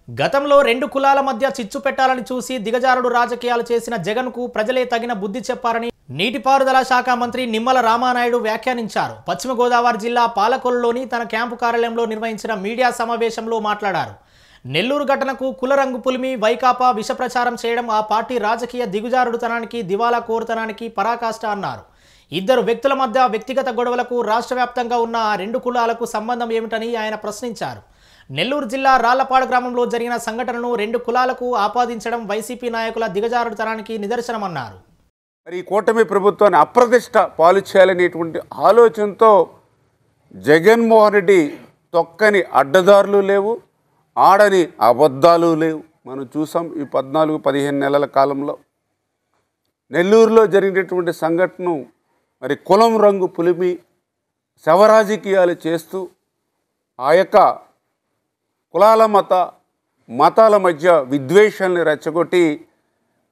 గతంలో రెండు కులాల మధ్య చిచ్చు పెట్టాలని చూసి దిగజారుడు రాజకీయాలు చేసిన జగన్కు ప్రజలే తగిన బుద్ధి చెప్పారని నీటిపారుదల శాఖ మంత్రి నిమ్మల రామానాయుడు వ్యాఖ్యానించారు. పశ్చిమ గోదావరి జిల్లా పాలకొల్లులోని తన క్యాంపు కార్యాలయంలో నిర్వహించిన మీడియా సమావేశంలో మాట్లాడారు. నెల్లూరు ఘటనకు కులరంగు పులిమి వైకాపా విషప్రచారం చేయడం ఆ పార్టీ రాజకీయ దిగుజారుడుతనానికి దివాలా కోరుతనానికి పరాకాష్ట అన్నారు. ఇద్దరు వ్యక్తుల మధ్య వ్యక్తిగత గొడవలకు రాష్ట్ర వ్యాప్తంగా ఉన్న ఆ రెండు కులాలకు సంబంధం ఏమిటని ఆయన ప్రశ్నించారు. నెల్లూరు జిల్లా రాళ్లపాడు గ్రామంలో జరిగిన సంఘటనను రెండు కులాలకు ఆపాదించడం వైసీపీ నాయకుల దిగజారుడుతనానికి నిదర్శనమన్నారు. మరి ఈ కూటమి ప్రభుత్వాన్ని అప్రతిష్ట పాలు చేయాలనేటువంటి ఆలోచనతో జగన్మోహన్ రెడ్డి తొక్కని అడ్డదారులు లేవు, ఆడని అబద్ధాలు లేవు. మనం చూసాం ఈ 14-15 నెలల కాలంలో నెల్లూరులో జరిగినటువంటి సంఘటనను మరి కులం రంగు పులిమి శవరాజకీయాలు చేస్తూ ఆ యొక్క కులాల మతాల మధ్య విద్వేషాలని రెచ్చగొట్టి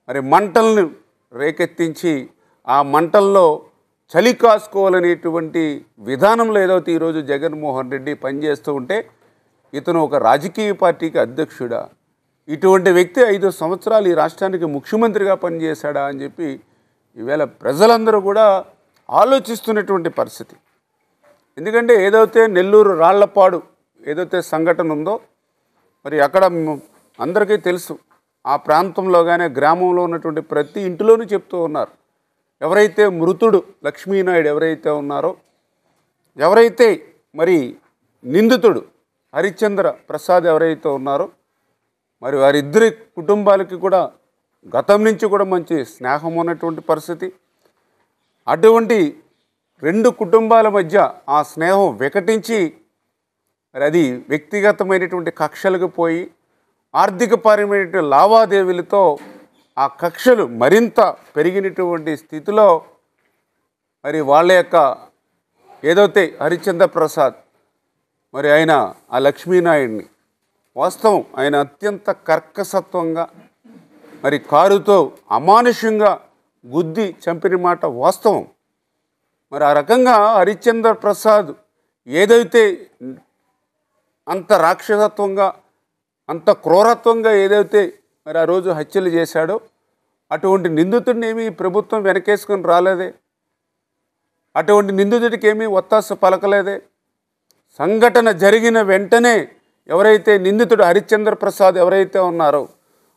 మరి మంటల్ని రేకెత్తించి ఆ మంటల్లో చలి కాసుకోవాలనేటువంటి విధానంలో ఏదైతే ఈరోజు జగన్మోహన్ రెడ్డి పనిచేస్తూ ఉంటే ఇతను ఒక రాజకీయ పార్టీకి అధ్యక్షుడా, ఇటువంటి వ్యక్తి 5 సంవత్సరాలు ఈ రాష్ట్రానికి ముఖ్యమంత్రిగా పనిచేశాడా అని చెప్పి ఈవేళ ప్రజలందరూ కూడా ఆలోచిస్తున్నటువంటి పరిస్థితి. ఎందుకంటే ఏదైతే నెల్లూరు రాళ్లపాడు ఏదైతే సంఘటన ఉందో మరి అక్కడ అందరికీ తెలుసు, ఆ ప్రాంతంలో కానీ గ్రామంలో ఉన్నటువంటి ప్రతి ఇంటిలోనూ చెప్తూ ఉన్నారు, ఎవరైతే మృతుడు లక్ష్మీనాయుడు ఎవరైతే ఉన్నారో, ఎవరైతే మరి నిందితుడు హరిశ్చంద్ర ప్రసాద్ ఎవరైతే ఉన్నారో మరి వారిద్దరి కుటుంబాలకి కూడా గతం నుంచి కూడా మంచి స్నేహం ఉన్నటువంటి పరిస్థితి. అటువంటి రెండు కుటుంబాల మధ్య ఆ స్నేహం వికటించి మరి అది వ్యక్తిగతమైనటువంటి కక్షలకు పోయి ఆర్థికపరమైనటువంటి లావాదేవీలతో ఆ కక్షలు మరింత పెరిగినటువంటి స్థితిలో మరి వాళ్ళ యొక్క ఏదైతే హరిశ్చంద్ర ప్రసాద్ మరి ఆయన ఆ లక్ష్మీనాయుడిని వాస్తవం ఆయన అత్యంత కర్కసత్వంగా మరి కారుతో అమానుషంగా గుద్ది చంపిన మాట వాస్తవం. మరి ఆ రకంగా హరిశ్చంద్ర ప్రసాద్ ఏదైతే అంత రాక్షసత్వంగా అంత క్రూరత్వంగా ఏదైతే మరి ఆ రోజు హత్యలు చేశాడో అటువంటి నిందితుడిని ఏమీ ప్రభుత్వం వెనకేసుకొని రాలేదే, అటువంటి నిందితుడికి ఏమీ ఒత్తాస పలకలేదే. సంఘటన జరిగిన వెంటనే ఎవరైతే నిందితుడు హరిశ్చంద్ర ప్రసాద్ ఎవరైతే ఉన్నారో,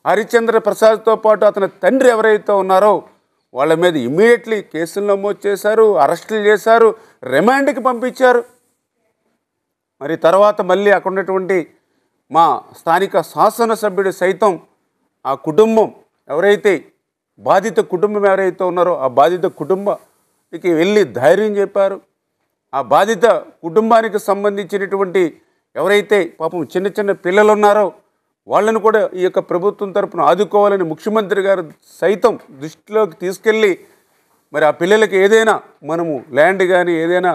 హరిశ్చంద్ర ప్రసాద్తో పాటు అతని తండ్రి ఎవరైతే ఉన్నారో వాళ్ళ మీద ఇమ్మీడియట్లీ కేసులు నమోదు చేశారు, అరెస్టులు చేశారు, రిమాండ్కి పంపించారు. మరి తర్వాత మళ్ళీ అక్కడ ఉన్నటువంటి మా స్థానిక శాసనసభ్యుడు సైతం ఆ కుటుంబం ఎవరైతే బాధిత కుటుంబం ఎవరైతే ఉన్నారో ఆ బాధిత కుటుంబానికి వెళ్ళి ధైర్యం చెప్పారు. ఆ బాధిత కుటుంబానికి సంబంధించినటువంటి ఎవరైతే పాపం చిన్న చిన్న పిల్లలు ఉన్నారో వాళ్ళను కూడా ఈ యొక్క ప్రభుత్వం తరపున ఆదుకోవాలని ముఖ్యమంత్రి గారు సైతం దృష్టిలోకి తీసుకెళ్ళి మరి ఆ పిల్లలకి ఏదైనా మనము ల్యాండ్ కానీ ఏదైనా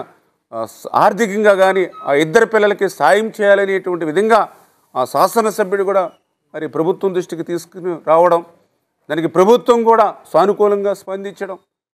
ఆర్థికంగా కానీ ఆ ఇద్దరు పిల్లలకి సాయం చేయాలనేటువంటి విధంగా ఆ శాసనసభ్యుడు కూడా మరి ప్రభుత్వం దృష్టికి తీసుకుని రావడం, దానికి ప్రభుత్వం కూడా సానుకూలంగా స్పందించడం.